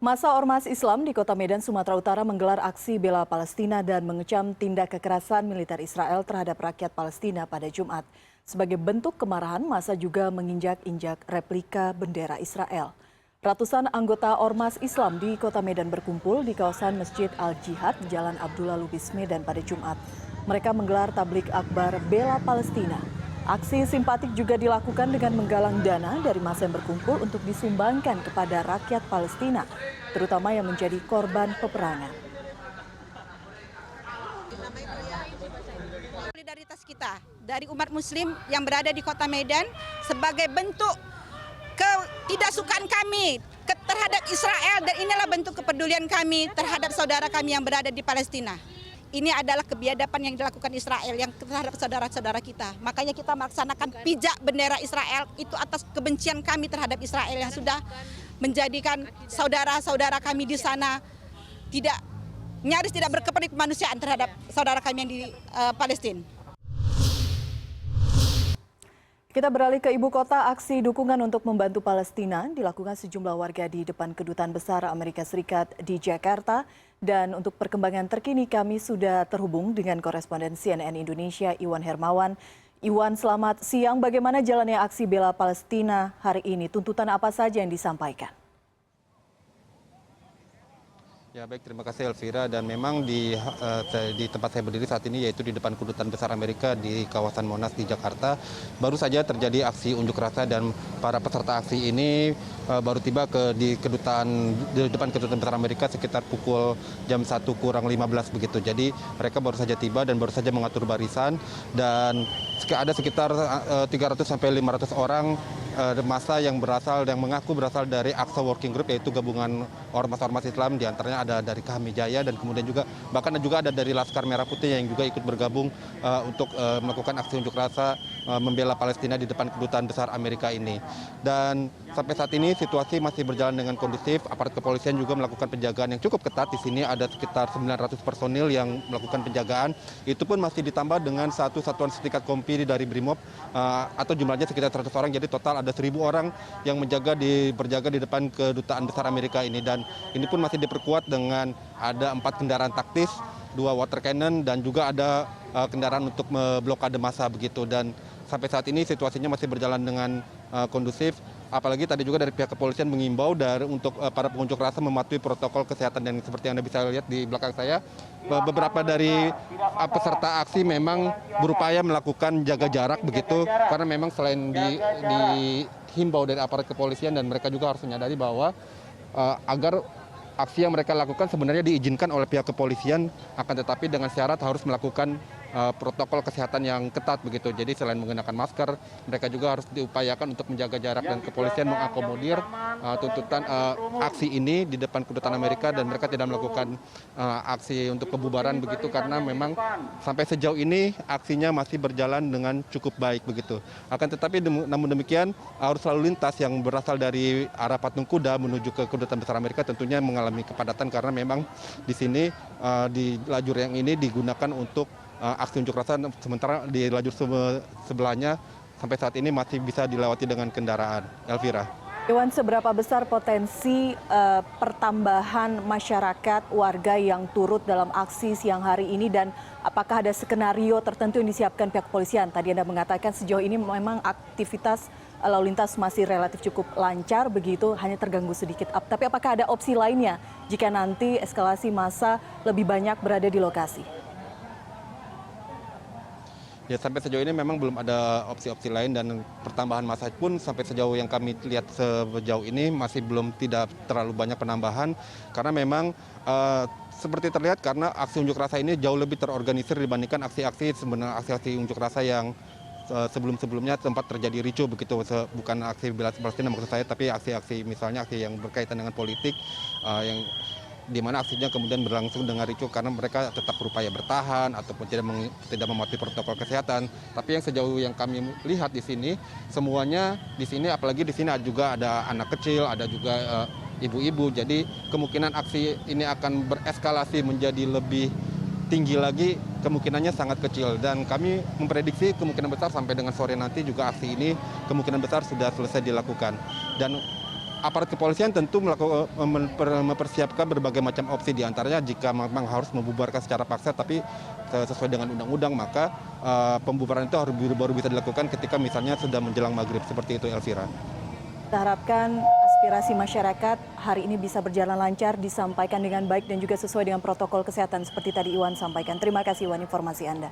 Massa Ormas Islam di Kota Medan, Sumatera Utara menggelar aksi bela Palestina dan mengecam tindak kekerasan militer Israel terhadap rakyat Palestina pada Jumat. Sebagai bentuk kemarahan, massa juga menginjak-injak replika bendera Israel. Ratusan anggota Ormas Islam di Kota Medan berkumpul di kawasan Masjid Al-Jihad, Jalan Abdullah Lubis, Medan pada Jumat. Mereka menggelar tablik akbar bela Palestina. Aksi simpatik juga dilakukan dengan menggalang dana dari massa yang berkumpul untuk disumbangkan kepada rakyat Palestina, terutama yang menjadi korban peperangan. Solidaritas kita dari umat muslim yang berada di Kota Medan sebagai bentuk ketidaksukaan kami terhadap Israel, dan inilah bentuk kepedulian kami terhadap saudara kami yang berada di Palestina. Ini adalah kebiadaban yang dilakukan Israel yang terhadap saudara-saudara kita. Makanya kita melaksanakan pijak bendera Israel itu atas kebencian kami terhadap Israel yang sudah menjadikan saudara-saudara kami di sana nyaris tidak berkepedulian kemanusiaan terhadap saudara kami yang di Palestina. Kita beralih ke ibu kota. Aksi dukungan untuk membantu Palestina dilakukan sejumlah warga di depan Kedutaan Besar Amerika Serikat di Jakarta. Dan untuk perkembangan terkini kami sudah terhubung dengan koresponden CNN Indonesia Iwan Hermawan. Iwan, selamat siang. Bagaimana jalannya aksi bela Palestina hari ini? Tuntutan apa saja yang disampaikan? Ya baik, terima kasih Elvira. Dan memang di tempat saya berdiri saat ini, yaitu di depan Kedutaan Besar Amerika di kawasan Monas di Jakarta, baru saja terjadi aksi unjuk rasa dan para peserta aksi ini baru tiba di depan Kedutaan Besar Amerika sekitar pukul jam 1 kurang 15 begitu. Jadi mereka baru saja tiba dan baru saja mengatur barisan, dan ada sekitar 300 sampai 500 orang massa yang mengaku berasal dari Aqsa Working Group, yaitu gabungan ormas-ormas Islam, diantaranya ada dari Kahmi Jaya, dan kemudian bahkan juga ada dari Laskar Merah Putih yang juga ikut bergabung untuk melakukan aksi unjuk rasa membela Palestina di depan Kedutaan Besar Amerika ini. Dan sampai saat ini situasi masih berjalan dengan kondusif. Aparat kepolisian juga melakukan penjagaan yang cukup ketat. Di sini ada sekitar 900 personil yang melakukan penjagaan. Itu pun masih ditambah dengan satu satuan setingkat kompi dari Brimob, atau jumlahnya sekitar 100 orang. Jadi total ada 1.000 orang yang berjaga di depan Kedutaan Besar Amerika ini. Dan ini pun masih diperkuat dengan ada 4 kendaraan taktis, 2 water cannon, dan juga ada kendaraan untuk memblokade massa begitu. Dan sampai saat ini situasinya masih berjalan dengan kondusif. Apalagi tadi juga dari pihak kepolisian mengimbau untuk para pengunjuk rasa mematuhi protokol kesehatan, dan seperti Anda bisa lihat di belakang saya, beberapa dari peserta aksi memang berupaya melakukan jaga jarak begitu, karena memang selain dihimbau dari aparat kepolisian, dan mereka juga harus menyadari bahwa agar aksi yang mereka lakukan sebenarnya diizinkan oleh pihak kepolisian, akan tetapi dengan syarat harus melakukan protokol kesehatan yang ketat begitu. Jadi selain menggunakan masker, mereka juga harus diupayakan untuk menjaga jarak, dan kepolisian mengakomodir tuntutan aksi ini di depan Kedutaan Amerika, dan mereka tidak melakukan aksi untuk pembubaran begitu, karena memang sampai sejauh ini aksinya masih berjalan dengan cukup baik begitu. Akan tetapi namun demikian, arus lalu lintas yang berasal dari arah Patung Kuda menuju ke Kedutaan Besar Amerika tentunya mengalami kepadatan, karena memang di sini di lajur yang ini digunakan untuk aksi unjuk rasa, sementara di lajur sebelahnya sampai saat ini masih bisa dilewati dengan kendaraan. Elvira. Iwan, seberapa besar potensi pertambahan masyarakat warga yang turut dalam aksi siang hari ini, dan apakah ada skenario tertentu yang disiapkan pihak kepolisian? Tadi Anda mengatakan sejauh ini memang aktivitas lalu lintas masih relatif cukup lancar begitu, hanya terganggu sedikit. Tapi apakah ada opsi lainnya jika nanti eskalasi massa lebih banyak berada di lokasi? Ya, sampai sejauh ini memang belum ada opsi-opsi lain, dan pertambahan massa pun sampai sejauh yang kami lihat sejauh ini masih tidak terlalu banyak penambahan, karena memang seperti terlihat karena aksi unjuk rasa ini jauh lebih terorganisir dibandingkan aksi-aksi unjuk rasa yang sebelum-sebelumnya tempat terjadi ricuh begitu. Bukan aksi bela Palestina maksud saya, tapi aksi-aksi misalnya aksi yang berkaitan dengan politik, yang di mana aksinya kemudian berlangsung dengan ricuh karena mereka tetap berupaya bertahan ataupun tidak mematuhi protokol kesehatan. Tapi yang sejauh yang kami lihat di sini, semuanya di sini, apalagi di sini juga ada anak kecil, ada juga ibu-ibu. Jadi kemungkinan aksi ini akan bereskalasi menjadi lebih tinggi lagi, kemungkinannya sangat kecil. Dan kami memprediksi kemungkinan besar sampai dengan sore nanti juga aksi ini kemungkinan besar sudah selesai dilakukan. Dan aparat kepolisian tentu mempersiapkan berbagai macam opsi, diantaranya jika memang harus membubarkan secara paksa tapi sesuai dengan undang-undang, maka pembubaran itu baru bisa dilakukan ketika misalnya sudah menjelang maghrib, seperti itu Elvira. Kita harapkan aspirasi masyarakat hari ini bisa berjalan lancar, disampaikan dengan baik dan juga sesuai dengan protokol kesehatan seperti tadi Iwan sampaikan. Terima kasih Iwan informasi Anda.